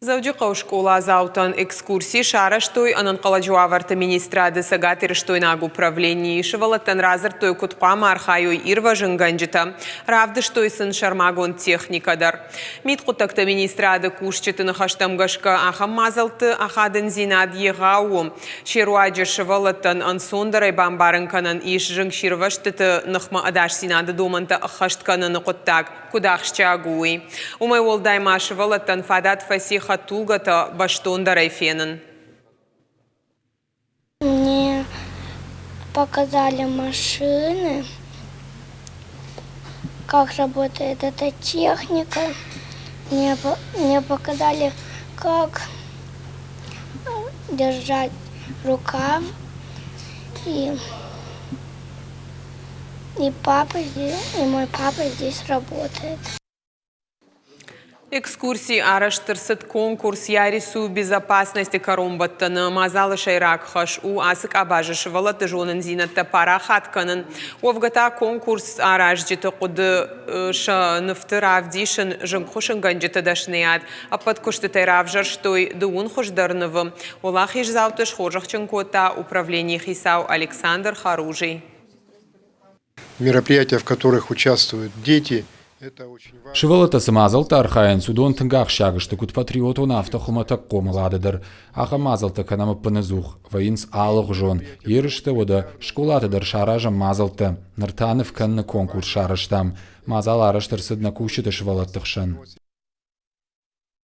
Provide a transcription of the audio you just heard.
Завдяка школа заутан экскурсии шара, что и ананкаладжуаварта министрады сагатыр, что и нагу управлении шевалатан разер той кутпама архаю ирва жинганджита. Равды, что и сын шармагон техникадар. Мит кутакта министрады кушчеты хаштамгашка ахам мазалты ахадын зинад егау. Шеруаджи шевалатан ансондарай бамбарынканан иш жинг ширваштыты нахма адаш зинады доманта ахашткананы куттак кудахшчагуи. Умай волдайма шевалатан фадат фасих Хатулгата баштонда райфенен. Мне показали машины, как работает эта техника. Мне показали, как держать рукав. И мой папа здесь работает. Экскурсии араштырсыт конкурс ярису безопасности коромбаттаны мазалы шайрак хаш у асык абажышывала тыжонын зинатта пара хатканын. Овгата конкурс аражджиты куды шаныфты равдишын жынхушын ганджиты дашнеят. А подкушты тайравжар штой дуун хушдарнывым. Олах иш завтыш хожахчын кота управление хисау Александр Харужий. Мероприятия, в которых участвуют дети, Шевалата самазалта архаен судон тынгах шагыштыкут патриоту нафта хумата комаладыдыр. Аха мазалта канама паназух, воинс алых жон, ерышты ода школатыдыр шаражам мазалта, ныртанов канны конкурс шарыштам. Мазал араштырсыдна кушыты шевалаттықшын.